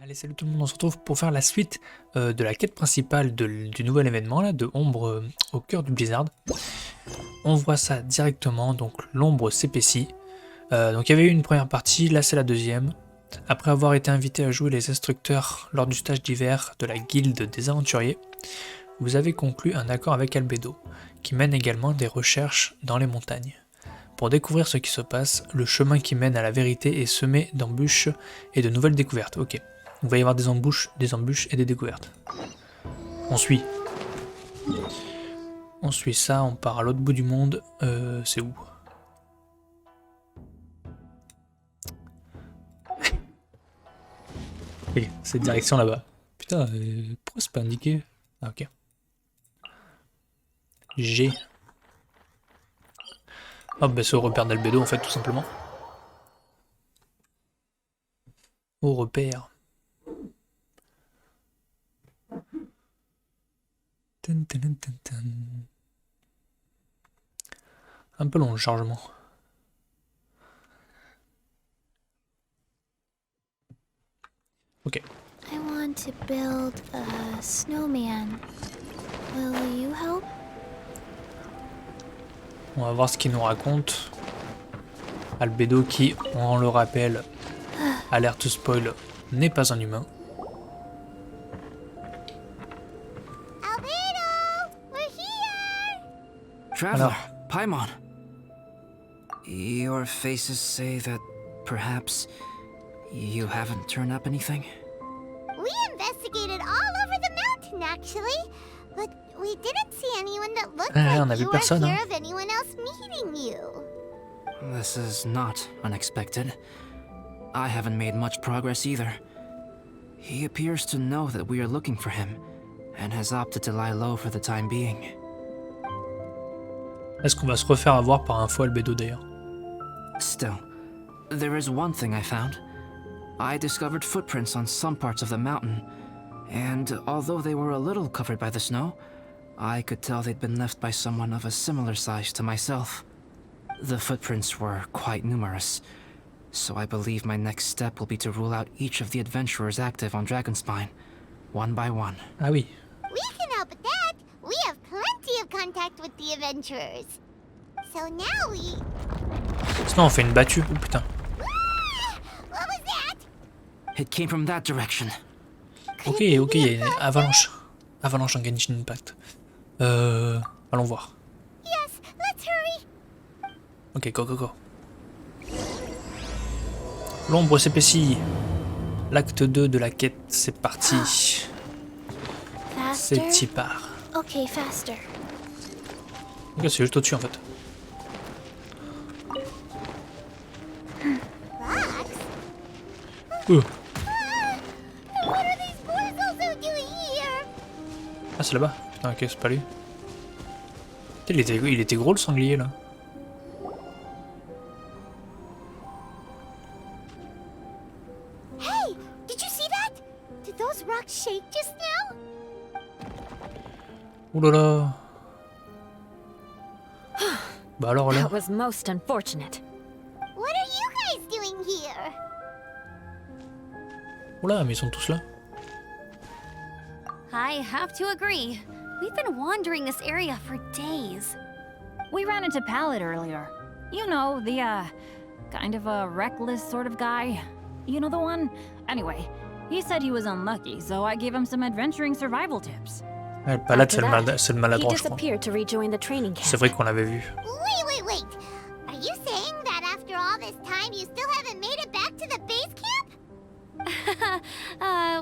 Allez, salut tout le monde, on se retrouve pour faire la suite de la quête principale du nouvel événement, là, de Ombre au cœur du blizzard. On voit ça directement, donc l'ombre s'épaissit. Donc il y avait eu une première partie, là c'est la deuxième. Après avoir été invité à jouer les instructeurs lors du stage d'hiver de la guilde des aventuriers, vous avez conclu un accord avec Albedo, qui mène également des recherches dans les montagnes. Pour découvrir ce qui se passe, le chemin qui mène à la vérité est semé d'embûches et de nouvelles découvertes. Ok. Il va y avoir des embûches et des découvertes. On suit. On suit ça, on part à l'autre bout du monde. C'est où? Oui, cette direction là-bas. Putain, pourquoi c'est pas indiqué? Ah ok. G. Hop, bah c'est au repère d'Albedo en fait, tout simplement. Au repère. Un peu long le chargement. Ok. I want to build a snowman. Will you help? On va voir ce qu'il nous raconte. Albedo qui, on le rappelle, alerte spoil, n'est pas un humain. Albedo, we're here. Traveler, Paimon. Your faces say that perhaps you haven't turned up anything? We investigated all over the mountain, actually, but we didn't see anyone that looked like you or hear of anyone else meeting you. This is not unexpected. I haven't made much progress either. He appears to know that we are looking for him, and has opted to lie low for the time being. Est-ce qu'on va se refaire avoir par un faux Albedo d'ailleurs? Still, there is one thing I found. I discovered footprints on some parts of the mountain, and although they were a little covered by the snow, I could tell they'd been left by someone of a similar size to myself. The footprints were quite numerous, so I believe my next step will be to rule out each of the adventurers active on Dragonspine, one by one. Ah oui. We can help with that. We have plenty of contact with the adventurers. So now we... Sinon on fait une battue, oh putain. What was that? It came from that direction. Ok, il y a une avalanche. Avalanche en Genshin Impact. Allons voir. Yes, let's hurry. Ok, go. L'ombre s'épaissit. L'acte 2 de la quête, c'est parti. C'est y part. Ok, faster. Ok, c'est juste au-dessus en fait. What are these boys also doing here? Ah, c'est là-bas. Putain, ok, c'est pas lui. Putain, il était gros le sanglier là. Hey, did you see that? Did those rocks shake just now? Ouh là là. Bah alors là. That was most unfortunate. What are you guys doing here? Oula, mais ils sont tous là. I have to agree. We've been wandering this area for days. We ran into Pallet earlier. You know, the, kind of a reckless sort of guy. You know the one? Anyway, he said he was unlucky, so I gave him some adventuring survival tips. Ouais, le palade, c'est le maladroit, He je crois. disappeared to rejoin the training camp. C'est vrai qu'on l'avait vu. Wait. Are you saying that after all this time you still haven't made it back to the base camp?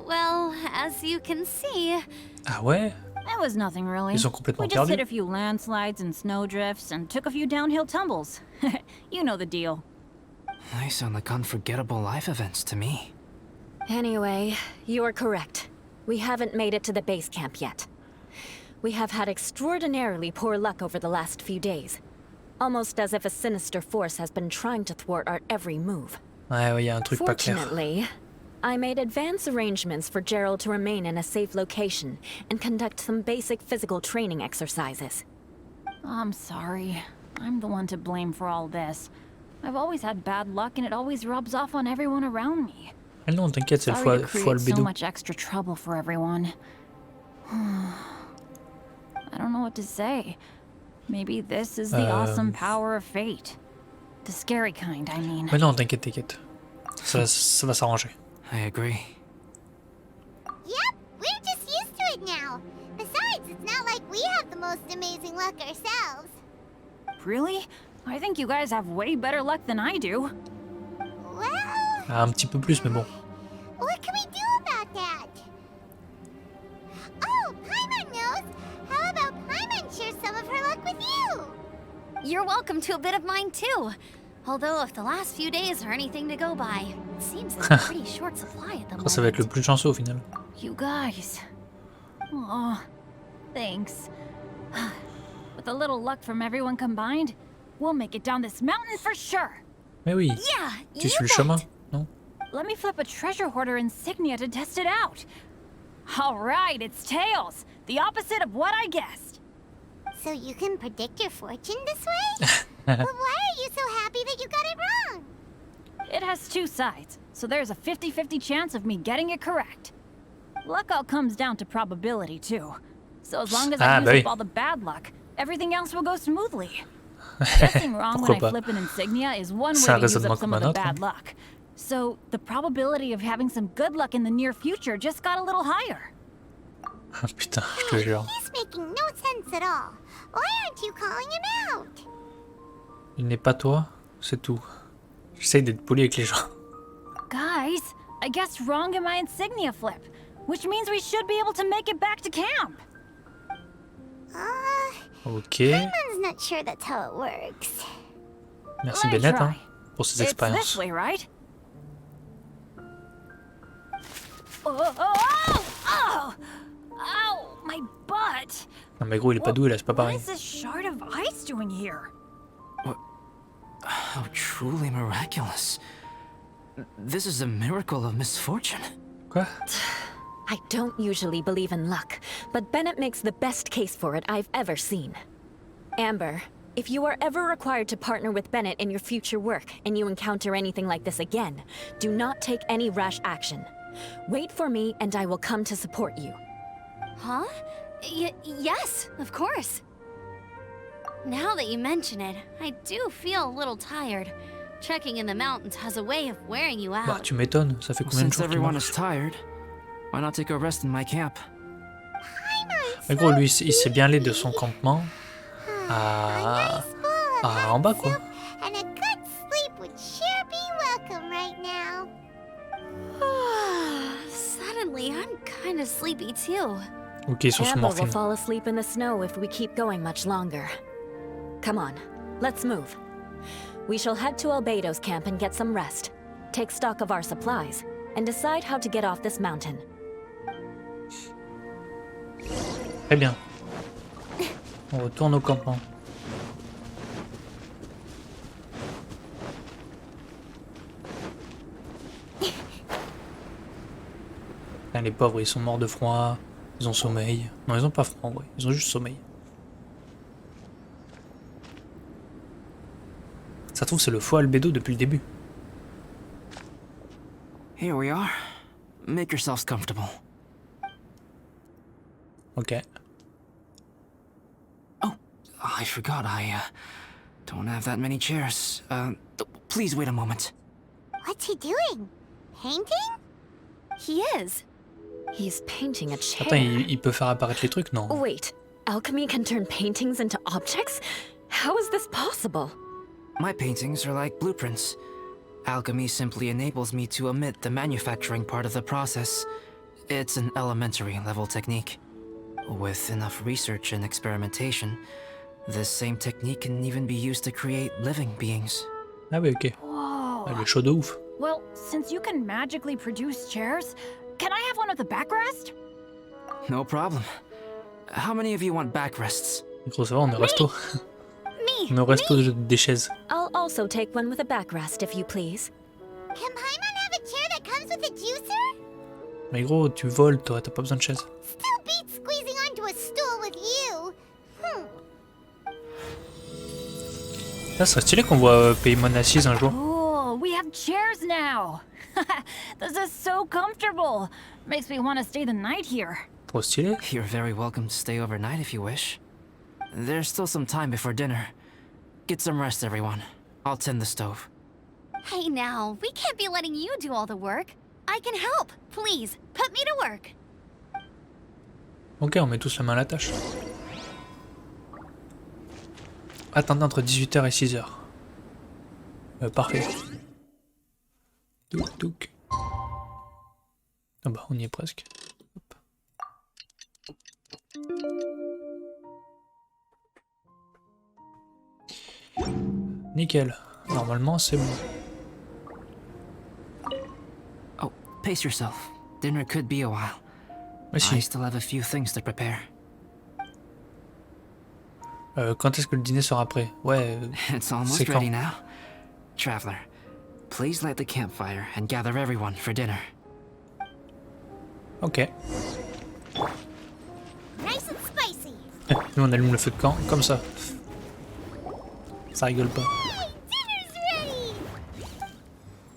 Well, as you can see... Ah ouais? That was nothing really. Ils sont complètement We just hit perdus. a few landslides and snowdrifts and took a few downhill tumbles. You know the deal. They sound like unforgettable life events to me. Anyway, you are correct. We haven't made it to the base camp yet. We have had extraordinarily poor luck over the last few days. Almost as if a sinister force has been trying to thwart our every move. Ouais, y a un truc pas clair. Fortunately, I made advance arrangements for Gerald to remain in a safe location and conduct some basic physical training exercises. I'm sorry. I'm the one to blame for all this. I've always had bad luck and it always rubs off on everyone around me. Ah non, t'inquiète, c'est le Sorry to faux create so Albedo. much extra trouble for everyone. I don't know what to say. Maybe this is the awesome power of fate. The scary kind, I mean. Mais non, t'inquiète, t'inquiète. Ça va s'arranger. I agree. Yep, we're just used to it now. Besides, it's not like we have the most amazing luck ourselves. Really? I think you guys have way better luck than I do. Well, Ah, un petit peu plus, mais bon. what can we do about that? Oh, Paimon knows. How about Paimon share some of her luck with you? You're welcome to a bit of mine too. Although if the last few days are anything to go by, it seems like a pretty short supply at the Ça va être le moment. plus chanceux au final. You guys. Oh, thanks. With a little luck from everyone combined, we'll make it down this mountain for sure. Mais oui, Yeah, tu you suis le bet. chemin, non? Let me flip a treasure hoarder insignia to test it out. All right, it's tails. The opposite of what I guessed. So you can predict your fortune this way? But why are you so happy that you got it wrong? It has two sides, so there's a 50-50 chance of me getting it correct. Luck all comes down to probability, too. So as long as I use up all the bad luck, everything else will go smoothly. Guessing wrong when I flip an insignia is one way to use up some of the bad luck. So the probability of having some good luck in the near future just got a little higher. Ah putain, je te jure. He's making no sense at all. Why aren't you calling him out? Il n'est pas toi, c'est tout. J'essaye d'être poli avec les gens. Guys, I guessed wrong in my insignia flip, which means we should be able to make it back to camp. Ok. Paimon's not sure that's how it works. Merci Let me Benette try. hein, pour ces It's expériences. this way, right? Oh! Ow! My butt! Non mais gros, il est pas doué là, c'est pas What pareil. is this shard of ice doing here? How truly miraculous. This is a miracle of misfortune. Quoi? I don't usually believe in luck, but Bennet makes the best case for it I've ever seen. Amber, if you are ever required to partner with Bennet in your future work and you encounter anything like this again, do not take any rash action. Wait for me and I will come to support you. Huh? Yes, of course. Now that you mention it, I do feel a little tired. Trekking in the mountains has a way of wearing you Bah out. tu m'étonnes, ça fait combien de Since jours qu'il everyone marche? is tired, why not take a rest in my camp? Mais gros, lui, il s'est bien allé de son campement à en bas quoi. And a good sleep would sure be welcome right now. Suddenly, I'm kind of sleepy too. Ok, sur son Amber will morphine. fall asleep in the snow if we keep going much longer. Come on, let's move. We shall head to Albedo's camp and get some rest. Take stock of our supplies, and decide how to get off this mountain. Très bien. On retourne au campement. Putain, les pauvres, ils sont morts de froid, ils ont sommeil. Non, ils ont pas froid en vrai, ils ont juste sommeil. Ça se trouve, c'est le faux Albedo depuis le début. Here we are. Make yourselves comfortable. Ok. Oh, I forgot. I don't have that many chairs. Please wait a moment. What's he doing? Painting? He is. He's painting a chair. Attends, il peut faire apparaître les trucs, non? Wait, alchemy can turn paintings into objects? How is this possible? My paintings are like blueprints. Alchemy simply enables me to omit the manufacturing part of the process. It's an elementary level technique. With enough research and experimentation, this same technique can even be used to create living beings. Ah oui, ok. Whoa. Ah, le chaud de ouf. Well, since you can magically produce chairs, can I have one with a backrest? No problem. How many of you want backrests? Gros, ça va, on est au resto. Me! On est au resto des chaises. I'll also take one with a backrest, if you please. Can Paimon have a chair that comes with a juicer? Mais gros, tu voles, toi, t'as pas besoin de chaise. Still beats squeezing onto a stool with you. Ça serait stylé qu'on voit Paimon assise un jour. Oh, we have chairs now! This is so comfortable. Makes me want to stay the night here. Trop stylé. You're very welcome to stay overnight if you wish. There's still some time before dinner. Get some rest, everyone. I'll tend the stove. Hey now, we can't be letting you do all the work. I can help. Please, put me to work. Ok, on met tous la main à la tâche. Attendez entre 18h et 6h. Parfait. Touk touk. Ah bah on y est presque. Hop. Nickel. Normalement c'est bon. Oh, pace yourself. Dinner could be a while. Mais I si. still have a few things to prepare. Quand est-ce que le dîner sera prêt? Ouais. It's almost c'est quand? ready now. Traveler, please light the campfire and gather everyone for dinner. Ok. Nice and spicy. Nous on allume le feu de camp comme ça. Ça rigole pas. Hey, dinner's ready.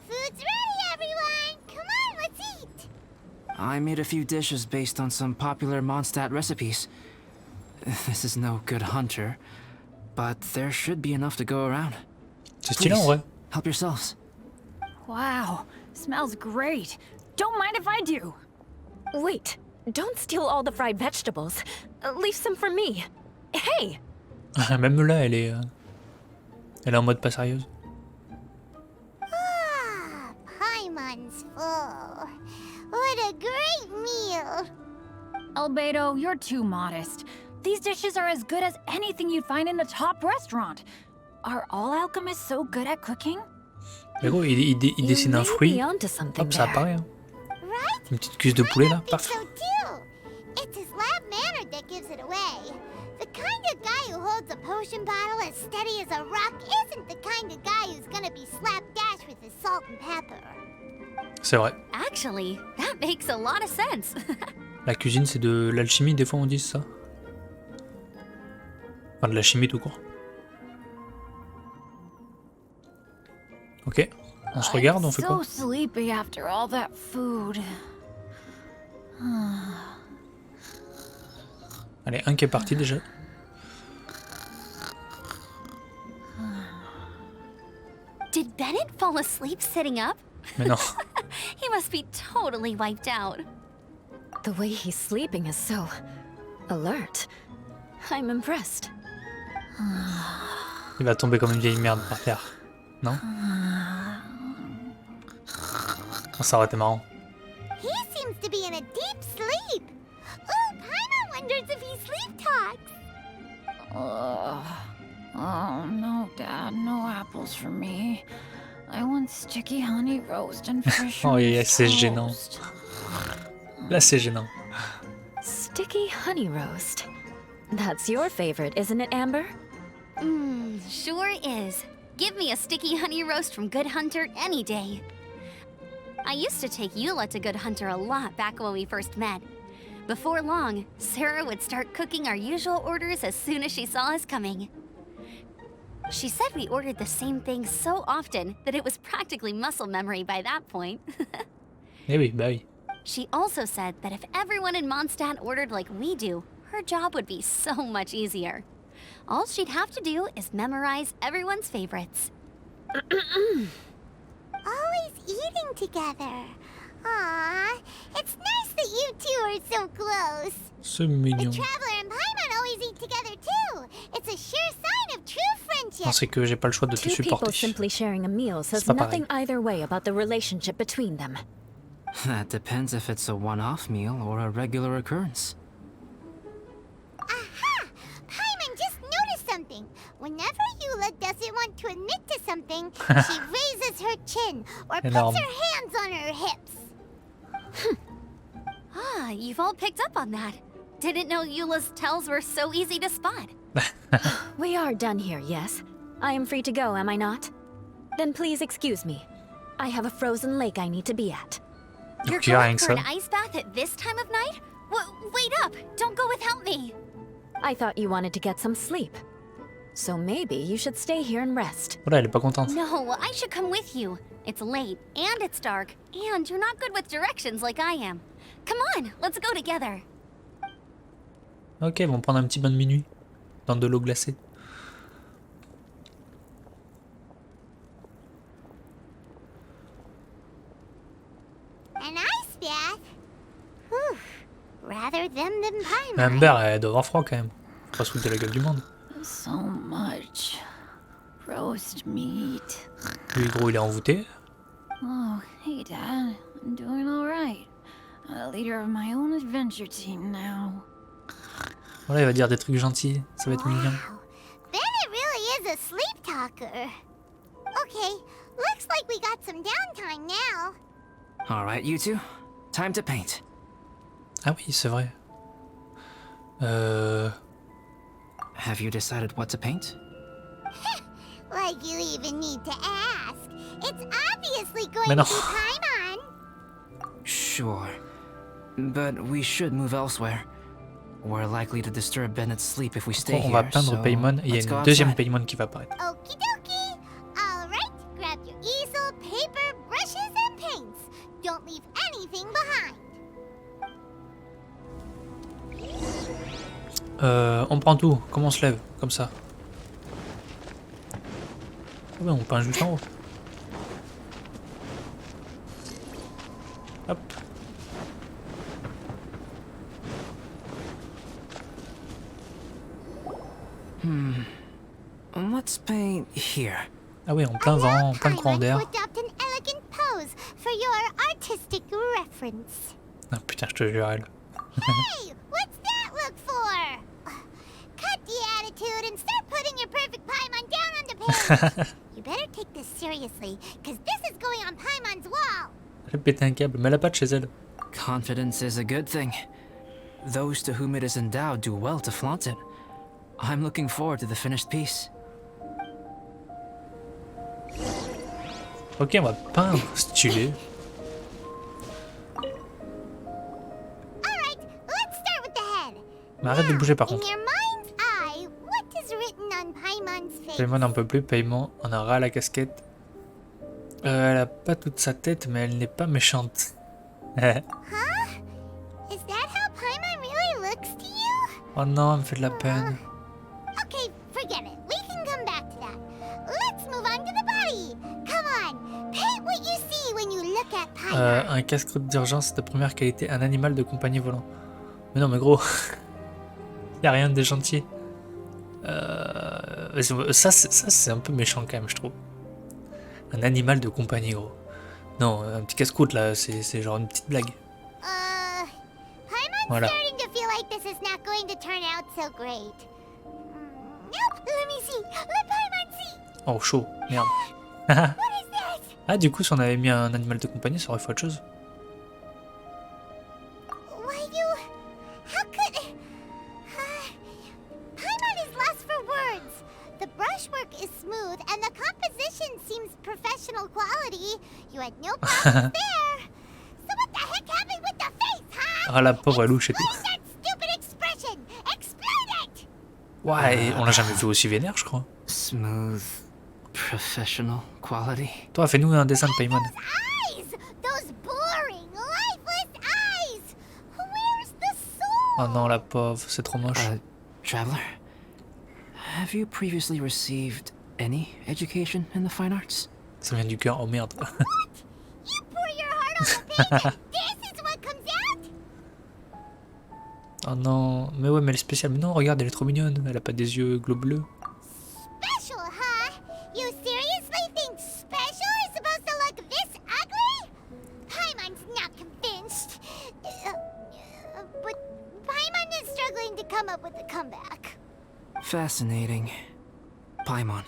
Food's ready, everyone. Come on, let's eat. I made a few dishes based on some popular Mondstadt recipes. This is no good hunter, but there should be enough to go around. C'est stylé en vrai. Help yourselves. Wow, smells great. Don't mind if I do. Wait, don't steal all the fried vegetables. Leave some for me. Hey! Même là elle est en mode pas sérieuse. Ah, Paimon's full. What a great meal. Albedo, you're too modest. These dishes are as good as anything you'd find in a top restaurant. Are all alchemists so good at cooking? Mais gros, il dessine un fruit. Hop, ça apparaît. Hein. Right? Une petite cuisse de poulet là, I think paf. so too. It's his lab manner that gives it away. The kind of guy who holds a potion bottle as steady as a rock isn't the kind of guy who's gonna be slapdash with his salt and pepper. C'est vrai. Actually, that makes a lot of sense. La cuisine c'est de l'alchimie, des fois on dit ça. Enfin de la chimie tout court. Ok, on se regarde, on fait quoi? So sleepy after all that food. Allez, un qui est parti déjà. Did Benette fall asleep sitting up? Mais non. He must be totally wiped out. The way he's sleeping is so alert. I'm impressed. Il va tomber comme une vieille merde par terre. Non? Oh, ça aurait été marrant. He seems to be in a deep sleep. Oh, Paimon wonders if he sleep talks. Oh no, Dad, no apples for me. I want sticky honey roast and fish. Oh, c'est gênant. Là, c'est gênant. Sticky honey roast. That's your favorite, isn't it, Amber? Sure is. Give me a sticky honey roast from Good Hunter any day. I used to take Eula to Good Hunter a lot back when we first met. Before long, Sarah would start cooking our usual orders as soon as she saw us coming. She said we ordered the same thing so often that it was practically muscle memory by that point. Eh oui, bah oui. She also said that if everyone in Mondstadt ordered like we do, her job would be so much easier. All she'd have to do is memorize everyone's favorites. Always eating together. Aww, it's nice that you two are so close. C'est The mignon. Traveler and Paimon always eat together too. It's a sure sign of true friendship. Non, c'est que j'ai pas le choix de te Two people supporter. simply sharing a meal says pas nothing pareil. either way about the relationship between them. That depends if it's a one-off meal or a regular occurrence. Aha! Paimon just noticed something. Whenever Eula doesn't want to admit to something, she raises her chin or puts Énorme. her hands on her hips. Ah, you've all picked up on that. Didn't know Eula's tells were so easy to spot. We are done here, yes? I am free to go, am I not? Then please excuse me. I have a frozen lake I need to be at. You're Tu as rien going que for an ça. ice bath at this time of night? Wait up! Don't go without me! I thought you wanted to get some sleep. So maybe you should stay here and rest. Voilà, elle est pas contente. No, I should come with you. It's late, and it's dark, and you're not good with directions like I am. Come on, let's go together. Ok, ils vont prendre un petit bain de minuit. Dans de l'eau glacée. An ice bath? Whew. Rather them than pie. Amber, elle doit avoir froid quand même. Faut pas se foutre de la gueule du monde. So much roast meat. Lui, gros, il est envoûté. Oh, hey, Dad. I'm doing all right. A leader of my own adventure team now. Voilà, il va dire des trucs gentils. Ça va être mignon. Benette really is a sleep talker. Okay, looks like we got some downtime now. Alright, you two. Time to paint. Ah oui, c'est vrai. Have you decided what to paint? Like you even need to ask. It's obviously going Mais non. to be Paimon. Sure. But we should move elsewhere. We're likely to disturb Bennett's sleep if we stay On va here, peindre so Paimon et il y a let's go une deuxième outside. Paimon qui va apparaître. Okie dokie. All right, grab your easel, paper, brushes, and paints. Don't leave anything behind. On prend tout. Comment on se lève? Comme ça. Ah ouais, on peint juste en haut. Hop. Let's paint here. Ah oui, en plein vent, en plein courant d'air. Adopt an elegant pose for your artistic reference. Ah putain, je te jure, elle. Hey, what's that look for? Cut the attitude and start putting your perfect Paimon down on the page. You better take this seriously, because this is going on Paimon's wall. Elle a pété un câble, mais elle a pas de chez elle. Confidence is a good thing. Those to whom it is endowed do well to flaunt it. I'm looking forward to the finished piece. Ok, on va peindre, stylé. Alright, let's start with the head. Mais arrête de bouger par In contre. your mind's eye, what is written on Paimon's face? Paimon n'en peut plus, Paimon en a ras à la casquette. Elle a pas toute sa tête, mais elle n'est pas méchante. Huh? Is that how Paimon really looks to you? Oh non, elle me fait de la peine. Okay, forget it. We can come back to that. Let's move on to the body. Come on, paint what you see when you look at Paimon. Un casse-croûte d'urgence de première qualité, un animal de compagnie volant. Mais non, mais gros, y a rien de gentil. Ça c'est un peu méchant quand même, je trouve. Un animal de compagnie, gros. Non, un petit casse-croûte là, c'est genre une petite blague. Paimon's Voilà. starting to feel like this is not going to turn out so great. Nope, let me see. Let Paimon see. Oh, chaud, merde. What is that? Ah, du coup, si on avait mis un animal de compagnie, ça aurait fait autre chose. Why you... How could... Paimon is lost for words. The brushwork is smooth and the composition seems professional quality. You had no problems there. So what the heck happened with the face, huh? Ah, la pauvre, elle louche et tout. Explain that stupid expression. Explain it. Ouais, on l'a jamais vu aussi vénère, je crois. Smooth, professional quality. Toi, fais-nous un dessin de Paimon. Eyes! Those boring, lifeless eyes! Where's the soul? Oh non, la pauvre, c'est trop moche. Traveler, have you previously received any education in the fine arts? Ça vient du cœur, oh merde. You pour your heart on the page and this is what comes out? Oh non, mais ouais, mais elle est spéciale. Mais non, regarde, elle est trop mignonne. Elle a pas des yeux bleus. Special, huh? You seriously think special is supposed to look this ugly? Paimon's not convinced. But Paimon is struggling to come up with a comeback. Fascinating. Paimon,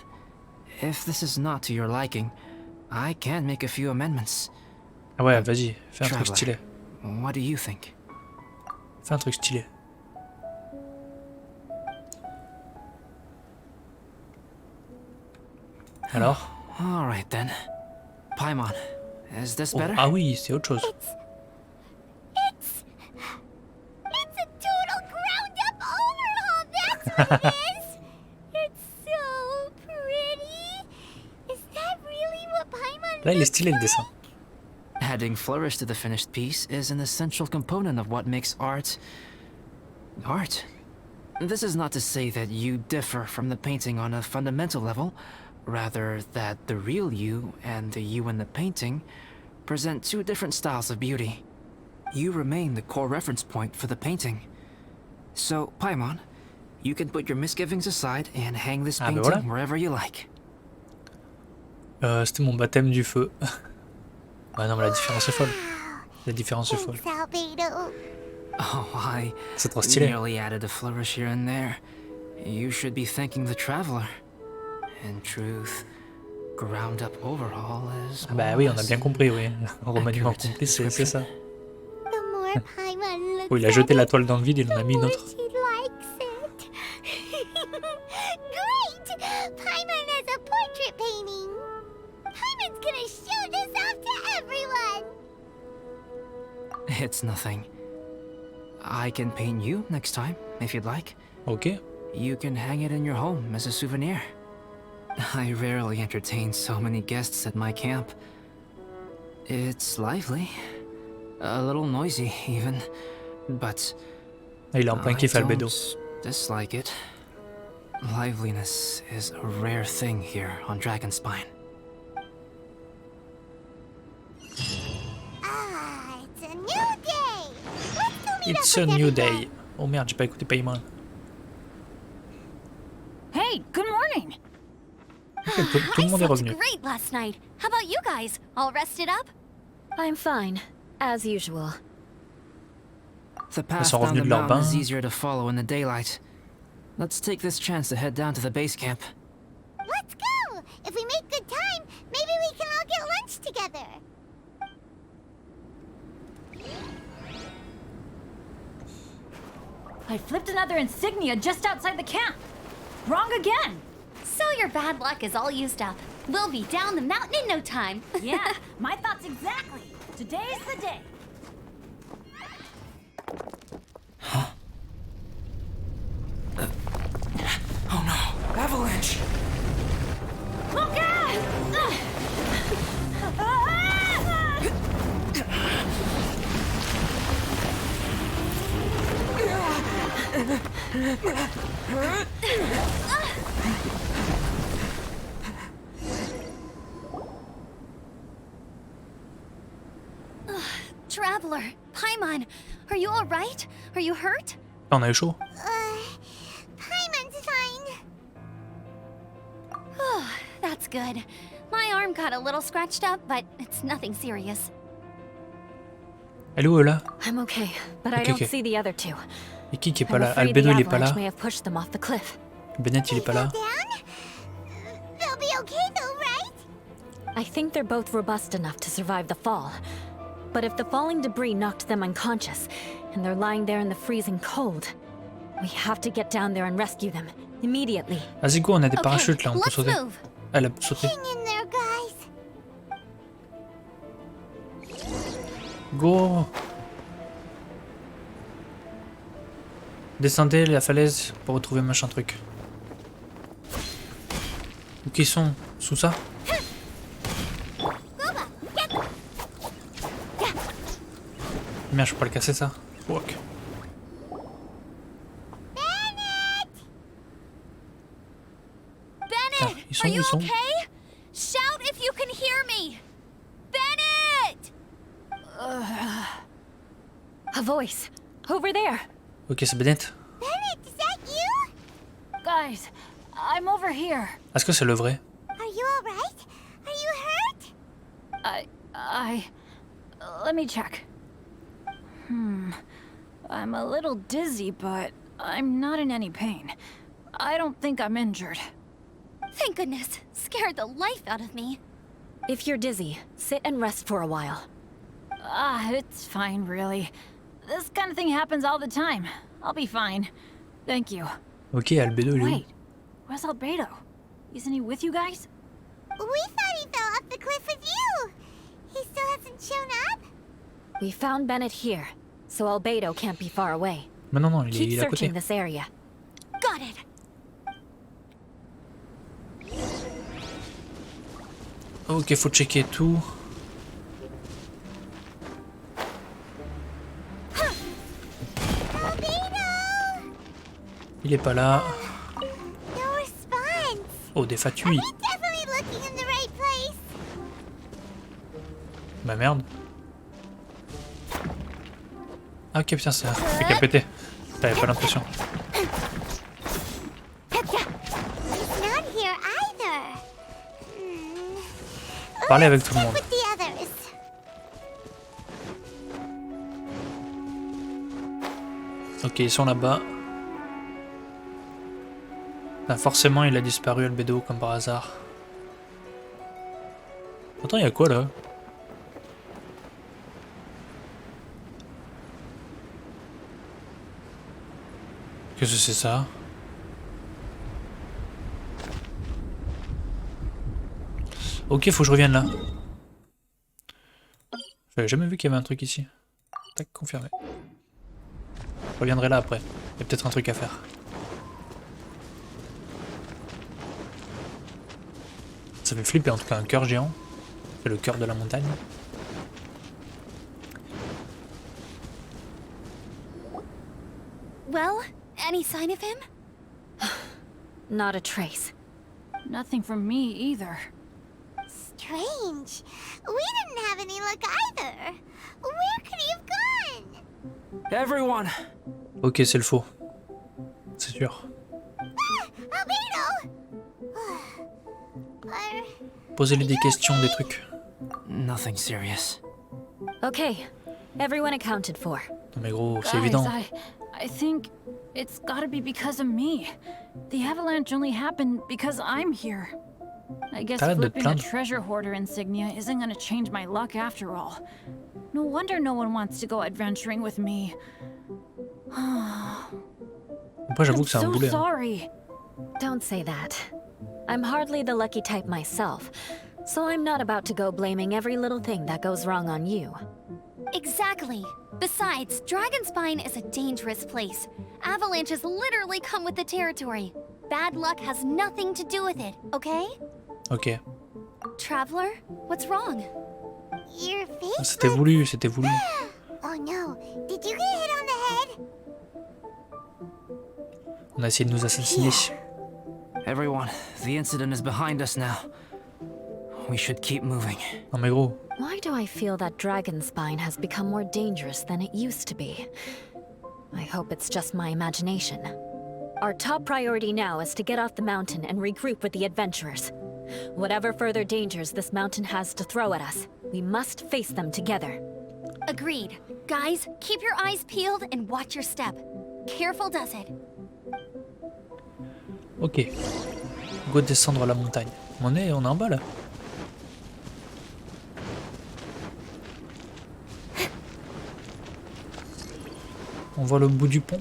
if this is not to your liking, I can make a few amendments. Ah ouais, vas-y, fais un truc Traveler, stylé. what do you think? Fais un truc stylé. Alors? All right then. Paimon, is this Oh, better? ah oui, c'est autre chose. It's a total ground up overhaul, that's what it is! It's so Là, il est stylé le dessin. Adding flourish to the finished piece is an essential component of what makes art... art. This is not to say that you differ from the painting on a fundamental level, rather that the real you and the you in the painting present two different styles of beauty. You remain the core reference point for the painting. So, Paimon, you can put your misgivings aside and hang this painting voilà. wherever you like. C'était mon baptême du feu. Ouais, non, mais la différence est folle. La différence est folle. Oh, I C'est trop stylé. nearly added a flourish here and there. You should be thanking the traveler. In truth, ground up overhaul is... Ah bah oui, on a bien compris, oui. Remaniement compris, c'est ça. Oh, il a jeté la toile dans le vide, il en a mis une autre. Great! Paimon has a portrait painting. Paimon's gonna show this off to everyone. It's nothing. I can paint you next time, if you'd like. Ok. You can hang it in your home as a souvenir. I rarely entertain so many guests at my camp. It's lively. A little noisy, even. But Ah, il est en plein kiff, Albedo. dislike it. Liveliness is a rare thing here on Dragonspine. Ah, it's a new day. Let's go meet It's up a with new everyone. day. Oh merde, j'ai pas écouté Paimon. Hey, good morning. Tout le monde est I slept revenu. great last night. How about you guys? All rested up? I'm fine, as usual. The path sont down revenus the de leur mountain bain. is easier to follow in the daylight. Let's take this chance to head down to the base camp. Let's go! If we make good time, maybe we can all get lunch together. I flipped another insignia just outside the camp. Wrong again. So your bad luck is all used up. We'll be down the mountain in no time. Yeah, my thoughts exactly. Today's the day. Oh no! Avalanche! Look out! Traveler, Paimon, are you all right? Are you hurt? Ah, on a eu chaud. Paimon's fine. That's good. My arm got a little scratched up, but it's nothing serious. Elle est où, Eula? I'm okay, but I Ok, don't ok. see the other two. Et qui est pas I'm là? afraid Albedo, the il est pas avalanche là. may have pushed them off the cliff. Benette, il est pas là. Down? They'll be okay though, right? I think they're both robust enough to survive the fall. But if the falling debris knocked them unconscious, and they're lying there in the freezing cold, we have to get down there and rescue them, immediately. Vas-y, go, on a des Okay, parachutes là, on peut let's sauter. move. Elle a sauté. Hang in there, guys. Go! Descendez la falaise pour retrouver machin truc. Où qu'ils sont? Sous ça? Merde, je peux pas le casser ça. Fuck. Benette, ils sont are où, you ils sont où? okay? Shout if you can hear me. Benette! A voice! Over there! Ok, c'est Benette. Benette, is that you? Guys, I'm over here. Est-ce que c'est le vrai? Are you all right? Are you hurt? Let me check. I'm a little dizzy, but I'm not in any pain. I don't think I'm injured. Thank goodness. Scared the life out of me. If you're dizzy, sit and rest for a while. It's fine, really. This kind of thing happens all the time. I'll be fine. Thank you. Ok, Albedo, il est où? Wait, where's Albedo? Isn't he with you guys? We thought he fell off the cliff with you. He still hasn't shown up? We found Bennet here, so Albedo can't be far away. Mais non, non, il Keep est à côté. searching this area. Got it. Ok, faut checker tout. Il est pas là. Oh, des fatui. Bah merde. Ah ok, putain, ça fait qu'à péter. T'avais pas l'impression. Parlez avec tout le monde. Ok, ils sont là-bas. Bah, forcément, il a disparu, Albedo, comme par hasard. Attends, il y a quoi là? Qu'est-ce que c'est ça? Ok, faut que je revienne là. J'avais jamais vu qu'il y avait un truc ici. Tac, confirmé. Je reviendrai là après. Il y a peut-être un truc à faire. Ça fait flipper en tout cas, un cœur géant. C'est le cœur de la montagne. Well, any sign of him? Not a trace. Nothing from me either. Strange. We didn't have any luck either. Where could he have gone? Everyone! Ok, c'est le faux. C'est sûr. Albedo! Posez-lui des questions, des trucs. Nothing serious. Okay, everyone accounted for. Non mais gros, c'est Guys, évident. I think it's gotta be because of me. The avalanche only happened because I'm here. I guess T'arrêtes de te flipping a plaindre. treasure hoarder insignia isn't gonna change my luck after all. No wonder no one wants to go adventuring with me. Moi j'avoue I'm que c'est un so boulet. Hein. sorry. Don't say that. I'm hardly the lucky type myself, so I'm not about to go blaming every little thing that goes wrong on you. Exactly. Besides, Dragonspine is a dangerous place. Avalanches literally come with the territory. Bad luck has nothing to do with it, okay? Ok. Traveler, what's wrong? Your face? C'était voulu, c'était voulu. Oh no. Did you get hit on the head? On a essayé de nous assassiner. Everyone, the incident is behind us now. We should keep moving. Non mais gros. Why do I feel that Dragonspine has become more dangerous than it used to be? I hope it's just my imagination. Our top priority now is to get off the mountain and regroup with the adventurers. Whatever further dangers this mountain has to throw at us, we must face them together. Agreed. Guys, keep your eyes peeled and watch your step. Careful does it. Ok. Go descendre la montagne. On est en bas là. On voit le bout du pont.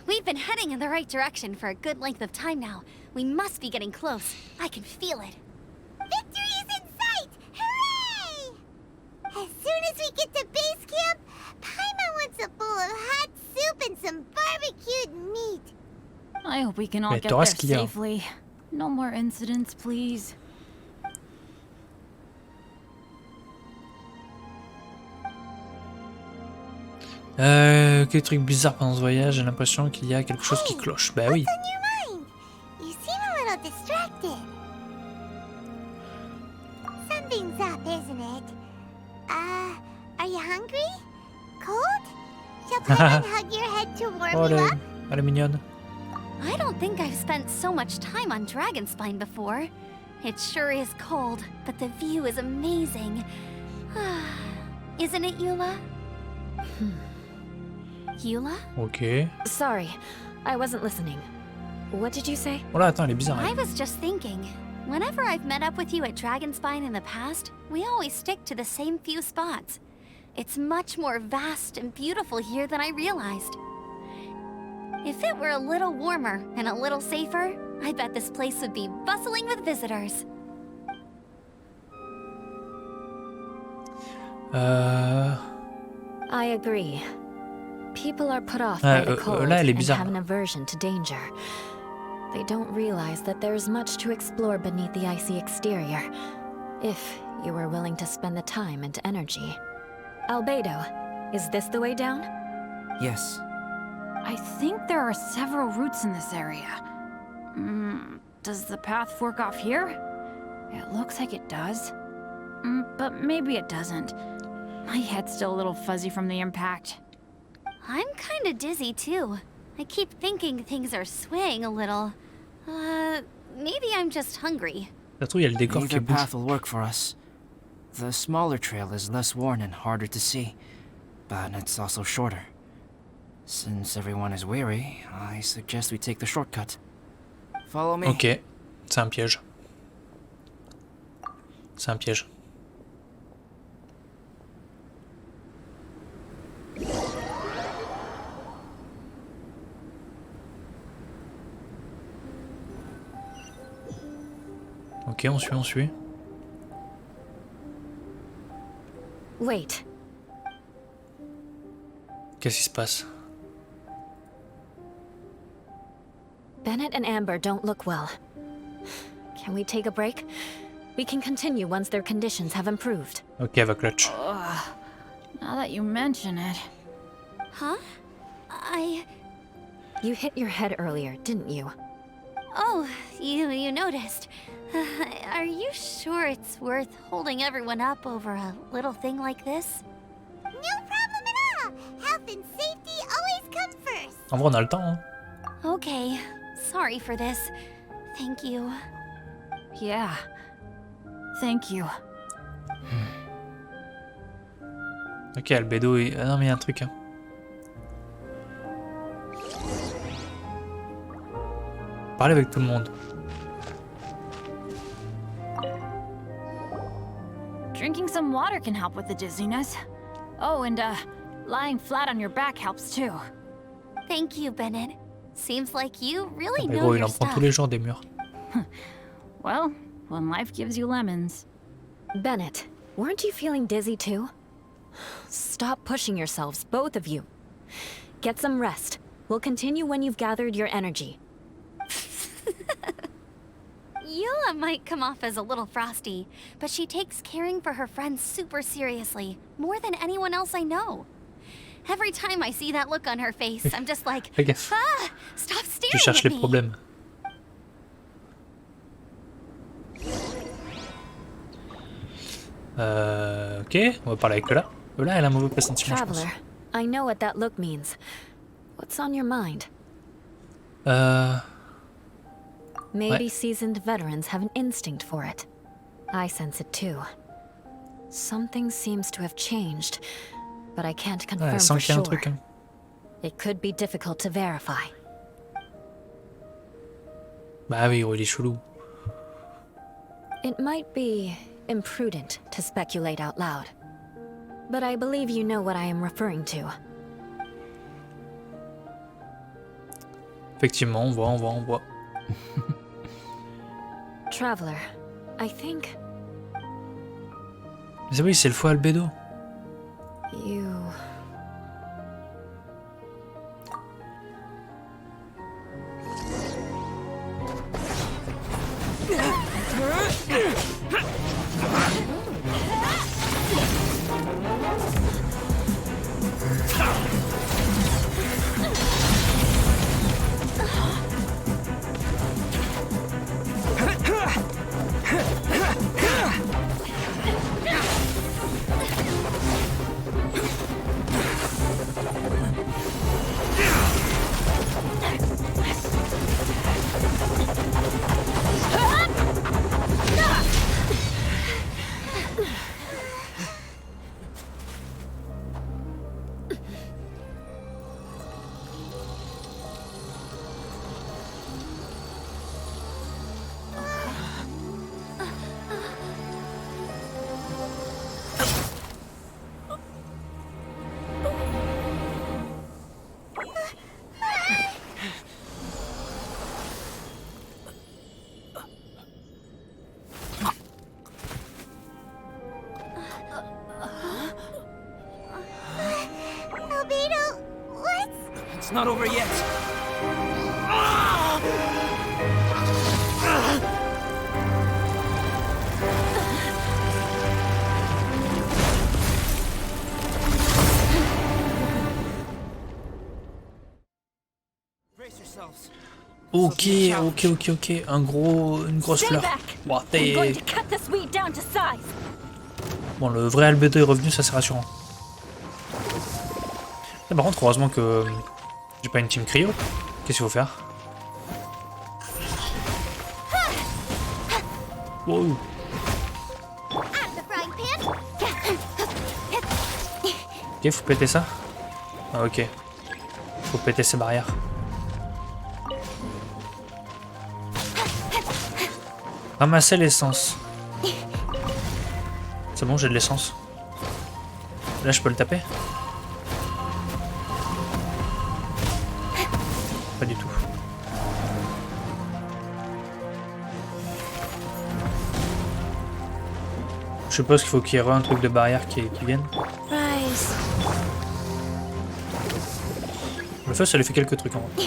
We've been heading in the right direction for a good length of time now. We must be getting close. I can feel it. Victory is in sight! Hooray! As soon as we get to base camp, Paimon wants a bowl of hot soup and some barbecued meat. I hope we can all Mais get t'auras there ce qu'il y a. safely. No more incidents, please. Quel truc bizarre pendant ce voyage, j'ai l'impression qu'il y a quelque chose qui cloche. Bah oui. What's on your mind? You seem a little distracted. Something's up, isn't it? Are you hungry? Cold? Shall Paimon hug your head to warm Oh, you elle, up? elle est mignonne. I don't think I've spent so much time on Dragonspine before. It sure is cold, but the view is amazing. Isn't it, Eula? Eula? Ok. Sorry, I wasn't listening. What did you say? Oh là, attends, elle est bizarre. I Elle. was just thinking, whenever I've met up with you at Dragonspine in the past, we always stick to the same few spots. It's much more vast and beautiful here than I realized. If it were a little warmer and a little safer, I bet this place would be bustling with visitors. I agree. People are put off by the cold là, elle est and bizarre. have an aversion to danger. They don't realize that there's much to explore beneath the icy exterior, if you were willing to spend the time and energy. Albedo, is this the way down? Yes. I think there are several routes in this area. Does the path fork off here? It looks like it does. But maybe it doesn't. My head's still a little fuzzy from the impact. I'm kinda dizzy too. I keep thinking things are swaying a little. Maybe I'm just hungry. Ça se trouve, il y a le décor qui Either bouge. path will work for us. The smaller trail is less worn and harder to see, but it's also shorter. Since everyone is weary, I suggest we take the shortcut. Follow me. Ok, c'est un piège. C'est un piège. Ok, on suit, on suit. Wait. Qu'est-ce qui se passe? Benette and Amber don't look well. Can we take a break? We can continue once their conditions have improved. Ok, elle va clutch. Now that you mention it. Huh? You hit your head earlier, didn't you? Oh, you noticed. Are you sure it's worth holding everyone up over a little thing like this? No problem at all. Health and safety always come first. En vrai, on a le temps, hein. Okay, sorry for this. Thank you. Yeah. Thank you. Ok, Albedo, ah non mais il y a un truc. Hein. Parlez avec tout le monde. Drinking some water can help with the dizziness. Oh, and lying flat on your back helps too. Thank you, Benette. Seems like you really Mais know gros, il your en prend stuff. tous les jours des murs. Well, when life gives you lemons. Benette, weren't you feeling dizzy too? Stop pushing yourselves, both of you. Get some rest. We'll continue when you've gathered your energy. Eula might come off as a little frosty, but she takes caring for her friends super seriously, more than anyone else I know. Every time I see that look on her face, I'm just like, Fais gaffe. ah, stop Tu staring cherches at les me. problèmes. Ok, on va parler avec Eula. Eula, elle a un mauvais pressentiment, je pense. Traveler, I know what that look means. What's on your mind? Maybe seasoned veterans have an instinct for it. I sense it too. Something seems to have changed, but I can't Ouais, confirm elle for sent qu'il y a un sure. truc. Hein. It could be difficult to verify. Bah oui, gros, il est chelou. It might be imprudent to speculate out loud, but I believe you know what I am referring to. Effectivement, on voit. Traveler, I think Mais oui, c'est le faux Albedo. you... Albedo, what's... It's not over yet. Ok, une grosse fleur. Wow, bon, le vrai Albedo est revenu, ça c'est rassurant. Et par contre, heureusement que j'ai pas une team cryo. Qu'est-ce qu'il faut faire? Wow. Ok, faut péter ça. Ah, ok. Faut péter ces barrières. Ramasser l'essence. C'est bon, j'ai de l'essence. Là, je peux le taper? Pas du tout. Je suppose qu'il faut qu'il y ait un truc de barrière qui vienne. Le feu, ça lui fait quelques trucs en vrai.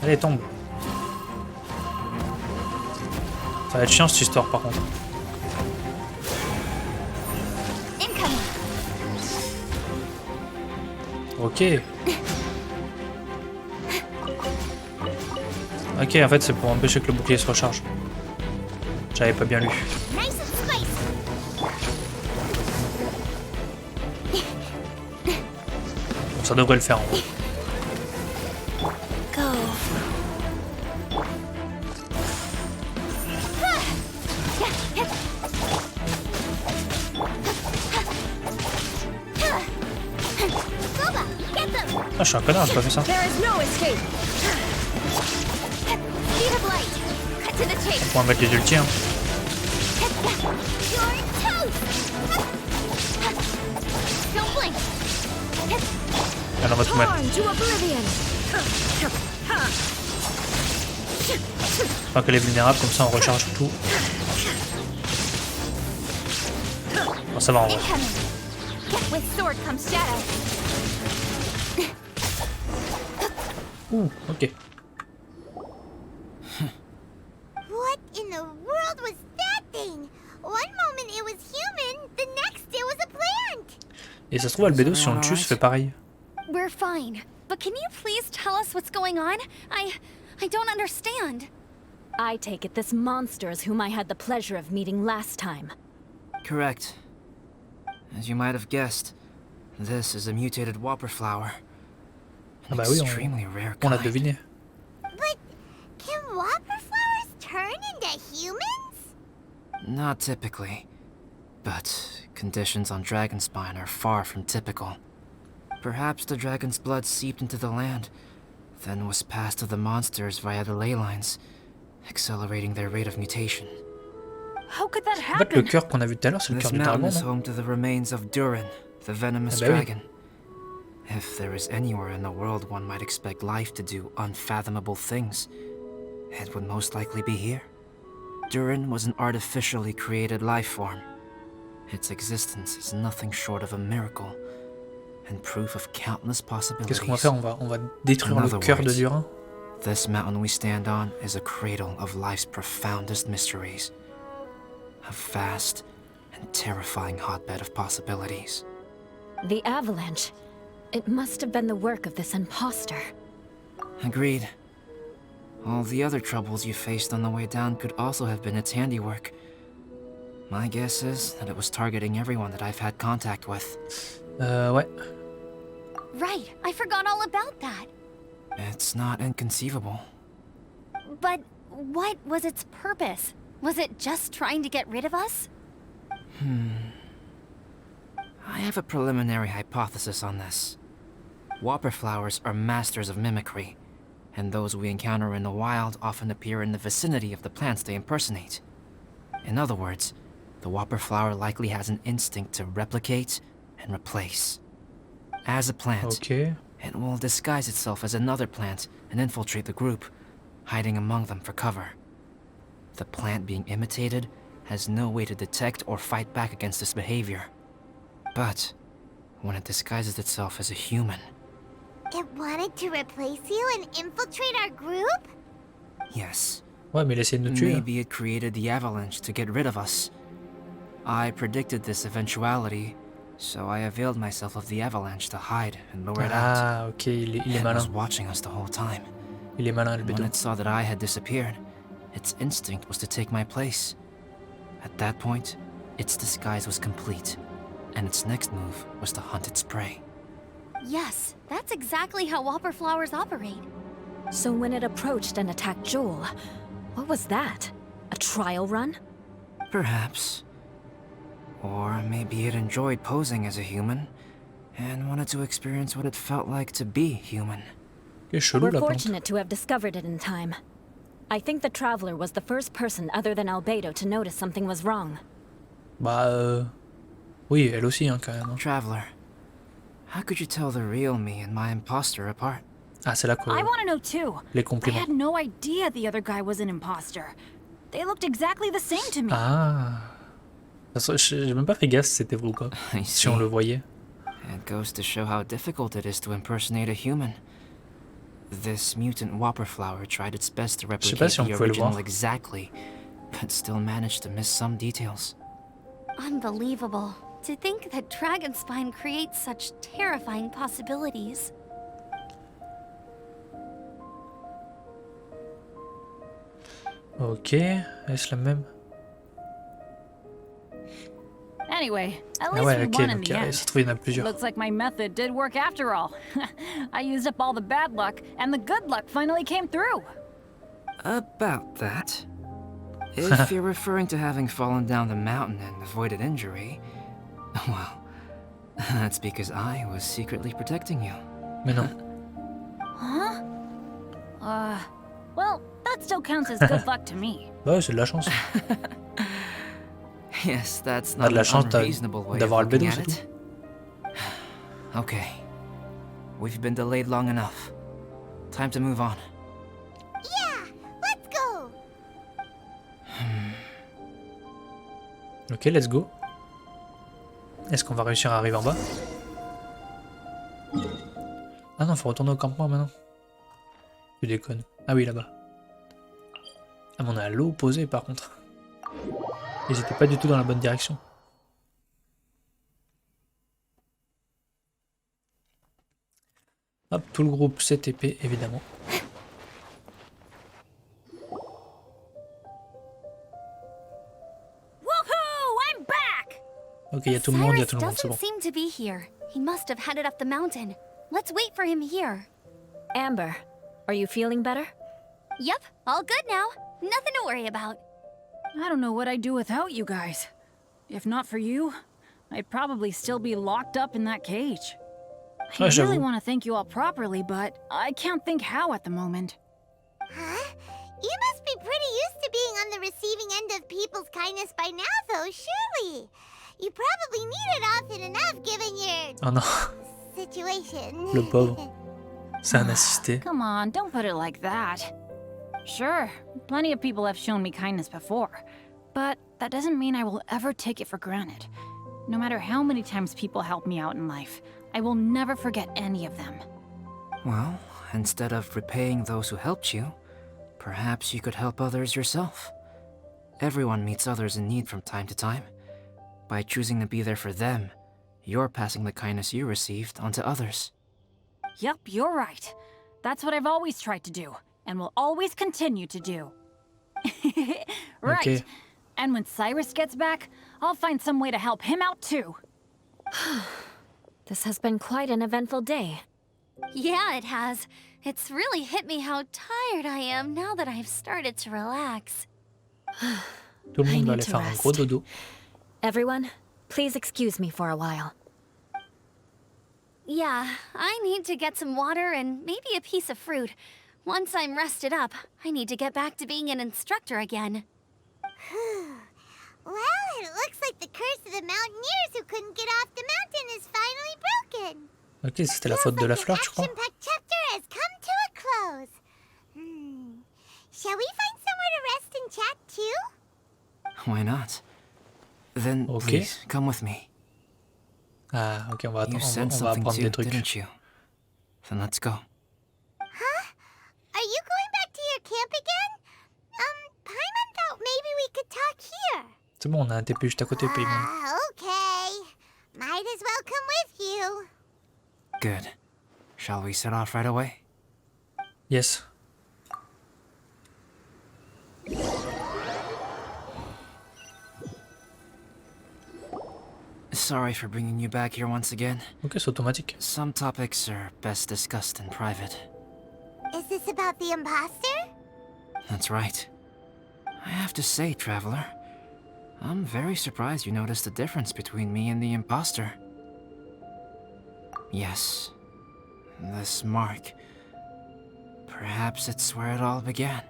Allez, tombe. Ça va être chiant cette histoire par contre. Ok. Ok, en fait c'est pour empêcher que le bouclier se recharge. J'avais pas bien lu. Bon, ça devrait le faire en gros. Ah, je suis un connard, j'ai pas fait ça. On va mettre les ultis, hein. Alors on va tout mettre. Tant qu'elle est vulnérable, comme ça on recharge tout. Bon, ça va en vrai. Ouh, ok. What in the world was that thing? One moment it was human, the next it was a plant. Et ça se trouve, Albedo, si on le tue, ça fait pareil. We're fine. But can you please tell us what's going on? I don't understand. I take it this monster is whom I had the pleasure of meeting last time. Correct. As you might have guessed, this is a mutated whopper flower. Ah bah oui, on l'a deviné. But can whopper flowers turn into humans? Not typically, but conditions on Dragonspine are far from typical. Perhaps the dragon's blood seeped into the land, then was passed to the monsters via the ley lines, accelerating their rate of mutation. How could that En fait, le happen? cœur qu'on a vu tout à l'heure, c'est le This cœur du mountain dragon. is home to the remains of Durin, the venomous Ah bah oui. dragon. If there is anywhere in the world one might expect life to do unfathomable things, it would most likely be here. Durin was an artificially created life form. Its existence is nothing short of a miracle, and proof of countless possibilities. Qu'est-ce qu'on va faire? On va détruire le cœur de Durin. This mountain we stand on is a cradle of life's profoundest mysteries. A vast and terrifying hotbed of possibilities. The avalanche. It must have been the work of this imposter. Agreed. All the other troubles you faced on the way down could also have been its handiwork. My guess is that it was targeting everyone that I've had contact with. Ouais. Right, I forgot all about that. It's not inconceivable. But what was its purpose? Was it just trying to get rid of us? I have a preliminary hypothesis on this. Whopper flowers are masters of mimicry, and those we encounter in the wild often appear in the vicinity of the plants they impersonate. In other words, the whopper flower likely has an instinct to replicate and replace. As a plant, Ok. it will disguise itself as another plant and infiltrate the group, hiding among them for cover. The plant being imitated has no way to detect or fight back against this behavior. But when it disguises itself as a human... It wanted to replace you and infiltrate our group? Yes. Ouais, mais il essaie de nous tuer. Maybe it created the avalanche to get rid of us. I predicted this eventuality, so I availed myself of the avalanche to hide and lure it out. Ah, ok, il est It malin. was watching us the whole time. Il est malin, When Albedo. it saw that I had disappeared, its instinct was to take my place. At that point, its disguise was complete, and its next move was to hunt its prey. Yes, that's exactly how whopper flowers operate. So when it approached and attacked Joel, what was that? A trial run? Perhaps. Or maybe it enjoyed posing as a human, and wanted to experience what it felt like to be human. Quel chelou We're la plante. fortunate to have discovered it in time. I think the Traveler was the first person other than Albedo to notice something was wrong. Bah oui, elle aussi hein, quand même. Hein. Traveler, how could you tell the real me and my imposter apart? Ah, c'est là que I want to know too. les I compliments. had no idea the other guy was an imposter. They looked exactly the same to me. Ah. J'ai même pas fait gaffe si c'était vous quoi. I Si on see. le voyait. It goes to show how difficult it is to impersonate a human. This mutant whopper flower tried its best to sais replicate pas si on the pouvait le original voir. exactly, but still managed to miss some details. Unbelievable. To think that Dragonspine creates such terrifying possibilities. Ok, est-ce la même? Anyway, at Ah least ouais, we ok, won in donc the end. ça se trouve il y en a plusieurs. Looks like my method did work after all. I used up all the bad luck, and the good luck finally came through. About that. If you're referring to having fallen down the mountain and avoided injury, well, that's because I was secretly protecting you. Mais non. Huh? Well, that still counts as good luck to me. Bah ouais, c'est de la chance. Yes, that's On a not de la an chance unreasonable way of d'avoir looking Albedo, at c'est it. Okay. We've been delayed long enough. Time to move on. Yeah, let's go. Ok, let's go. Est-ce qu'on va réussir à arriver en bas? Ah non, faut retourner au campement maintenant. Tu déconnes. Ah oui, là-bas. Ah mais on est à l'opposé par contre. Ils étaient pas du tout dans la bonne direction. Hop, tout le groupe CTP évidemment. Woohoo! I'm back! Ok, il y a tout le monde, c'est doesn't bon. seem to be here. He must have headed up the mountain. Let's wait for him here. Amber, are you feeling better? Yep, all good now. Nothing to worry about. I don't know what I'd do without you guys. If not for you, I'd probably still be locked up in that cage. I Ouais, really j'avoue. want to thank you all properly, but I can't think how at the moment. Huh? You must be pretty used to being on the receiving end of people's kindness by now, though, surely. You probably need it often enough given your Oh non, situation. le pauvre. C'est un assisté. Come on, don't put it like that. Sure, plenty of people have shown me kindness before, but that doesn't mean I will ever take it for granted. No matter how many times people help me out in life, I will never forget any of them. Well, instead of repaying those who helped you, perhaps you could help others yourself. Everyone meets others in need from time to time. By choosing to be there for them, you're passing the kindness you received onto others. Yup, you're right. That's what I've always tried to do, and will always continue to do. Right. Okay. And when Cyrus gets back, I'll find some way to help him out too. This has been quite an eventful day. Yeah, it has. It's really hit me how tired I am now that I've started to relax. Tout le I monde va need aller to faire un rest. gros dodo. Everyone, please excuse me for a while. Yeah, I need to get some water and maybe a piece of fruit. Once I'm rested up, I need to get back to being an instructor again. Well, it looks like the curse of the mountaineers who couldn't get off the mountain is finally broken. Ok, c'était la faute de la fleur, tu crois? Action-packed chapter has come to a close. Shall we find somewhere to rest and chat too? Why not? Then Okay. please, come with me. Ah, ok, on va, You attendre, said on va something apprendre too, des trucs. didn't you? Then let's go. Huh? Are you going back to your camp again? Paimon thought maybe we could talk here. C'est bon, on a un TP juste à côté, Paymon. Okay. Might as well come with you. Good. Shall we set off right away? Yes. Sorry for bringing you back here once again. Ok, c'est automatique. Some topics are best discussed in private. Is this about the imposter? That's right. I have to say, Traveler, I'm very surprised you noticed the difference between me and the imposter. Yes, this mark. Perhaps it's where it all began.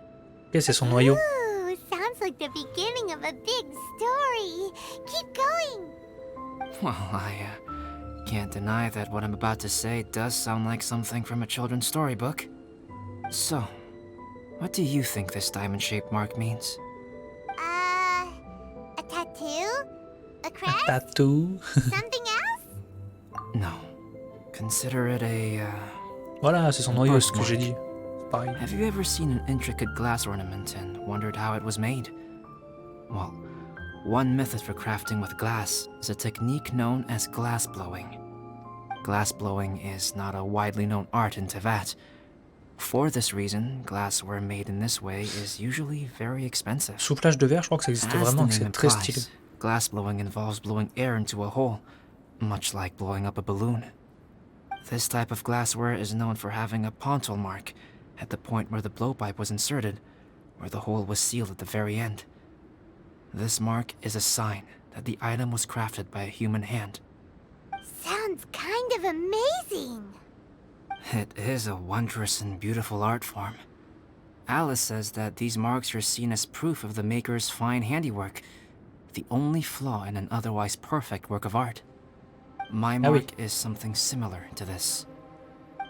Ok, c'est son noyau. Ooh, sounds like the beginning of a big story. Keep going. Well, I can't deny that what I'm about to say does sound like something from a children's storybook. So, what do you think this diamond-shaped mark means? A tattoo? A crest? Tattoo. Something else? No. Consider it a, Voilà, c'est son noyau, ce que j'ai dit. C'est pareil. Have you ever seen an intricate glass ornament and wondered how it was made? Well, one method for crafting with glass is a technique known as glass blowing. Glass blowing is not a widely known art in Teyvat. For this reason, glassware made in this way is usually very expensive. Soufflage de verre, je crois que ça existe As vraiment, the que c'est name très implies, stylé. glass blowing involves blowing air into a hole, much like blowing up a balloon. This type of glassware is known for having a pontal mark at the point where the blowpipe was inserted, where the hole was sealed at the very end. This mark is a sign that the item was crafted by a human hand. Sounds kind of amazing. It is a wondrous and beautiful art form. Alice says that these marks are seen as proof of the maker's fine handiwork, the only flaw in an otherwise perfect work of art. My mark is something similar to this.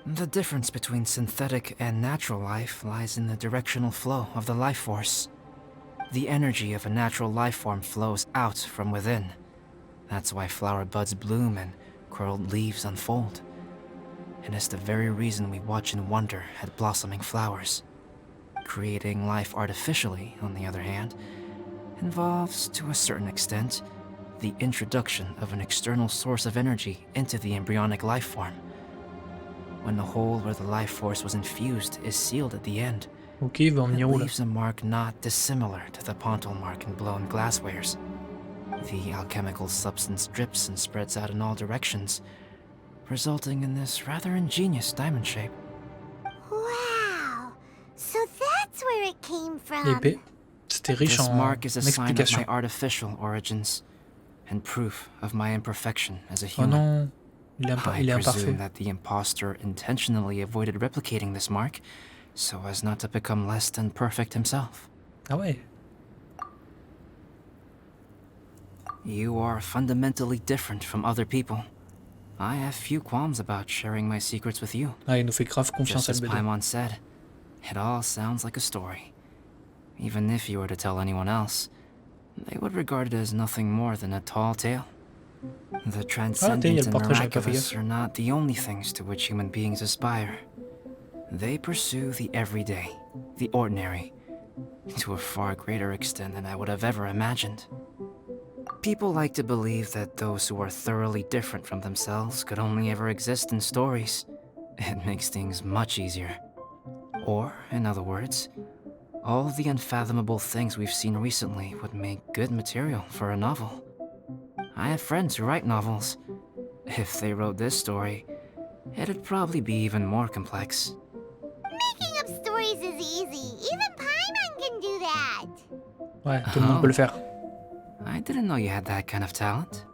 The difference between synthetic and natural life lies in the directional flow of the life force. The energy of a natural life form flows out from within. That's why flower buds bloom and curled leaves unfold. And it's the very reason we watch and wonder at blossoming flowers. Creating life artificially, on the other hand, involves, to a certain extent, the introduction of an external source of energy into the embryonic life form. When the hole where the life force was infused is sealed at the end, Ok, il va en it venir où là? leaves a mark not dissimilar to the pontal mark in blown glasswares. The alchemical substance drips and spreads out in all directions, resulting in this rather ingenious diamond shape. Wow. So that's where it came from. L'épée. C'était riche This en mark is a sign of explications. my artificial origins, and proof of my imperfection as a Oh human. non, il est I imparfait. presume that the imposter intentionally avoided replicating this mark, so as not to become less than perfect himself. Ah ouais. You are fundamentally different from other people. I have few qualms about sharing my secrets with you. Ah, il nous fait grave confiance, Just as Albedo. Paimon said, it all sounds like a story. Even if you were to tell anyone else, they would regard it as nothing more than a tall tale. The transcendent le and portrait, j'avais pas fait miraculous gaffe. are not the only things to which human beings aspire. They pursue the everyday, the ordinary, to a far greater extent than I would have ever imagined. People like to believe that those who are thoroughly different from themselves could only ever exist in stories. It makes things much easier. Or, in other words, all the unfathomable things we've seen recently would make good material for a novel. I have friends who write novels. If they wrote this story, it'd probably be even more complex. Making up stories is easy. Even Paimon can do that. Ouais, tout le monde peut le faire. I didn't know you had that kind of talent.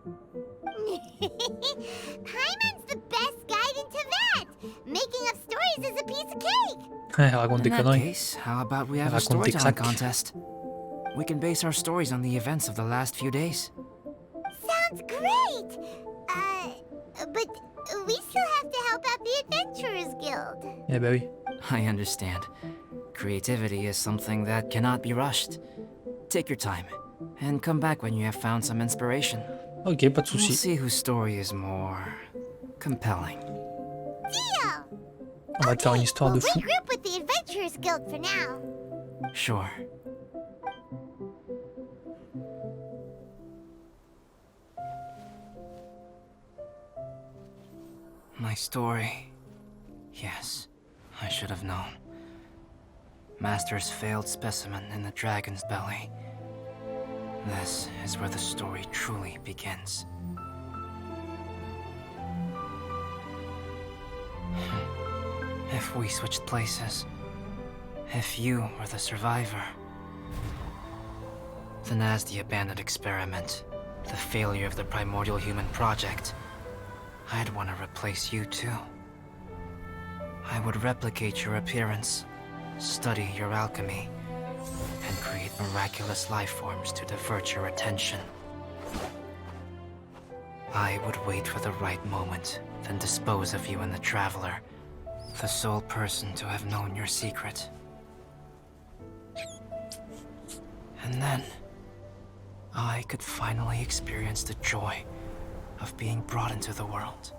Paimon's the best guide in Teyvat. Making up stories is a piece of cake. Elle raconte des In that conneries. case, how about we have a Raconte des storytelling cracks. contest? We can base our stories on the events of the last few days. Sounds great. But we still have to help out the Adventurers Guild. Eh bah oui. I understand. Creativity is something that cannot be rushed. Take your time, and come back when you have found some inspiration. Ok, pas de We'll soucis. see whose story is more compelling. Deal. On va te faire une histoire de We'll fou. regroup with the Adventurers Guild for now. Sure. My story. Yes, I should have known. Master's failed specimen in the dragon's belly. This is where the story truly begins. If we switched places, if you were the survivor, then as the abandoned experiment, the failure of the primordial human project, I'd want to replace you too. I would replicate your appearance, study your alchemy, and create miraculous life forms to divert your attention. I would wait for the right moment, then dispose of you and the Traveler, the sole person to have known your secret. And then, I could finally experience the joy of being brought into the world.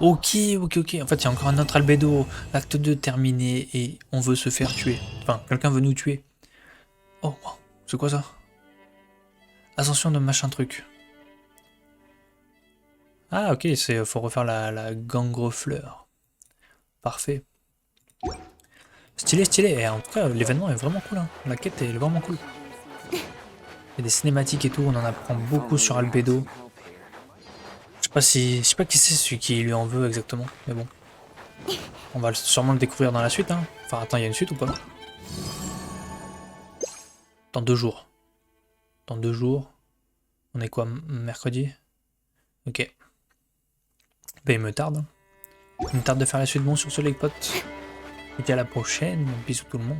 Ok. En fait, il y a encore un autre Albedo. L'acte 2 terminé et on veut se faire tuer. Enfin, quelqu'un veut nous tuer. Oh, c'est quoi ça? Ascension de machin truc. Ah, ok, faut refaire la gangrefleur. Parfait. Stylé. Et en tout cas, l'événement est vraiment cool. Hein. La quête est vraiment cool. Il y a des cinématiques et tout. On en apprend beaucoup sur Albedo. Je sais pas qui c'est celui qui lui en veut exactement, mais bon. On va sûrement le découvrir dans la suite, hein. Enfin, attends, il y a une suite ou pas? Dans 2 jours. Dans 2 jours. On est quoi, mercredi? Ok. Ben, il me tarde. Hein. Il me tarde de faire la suite. Bon, sur ce, les potes. Et à la prochaine. Bisous tout le monde.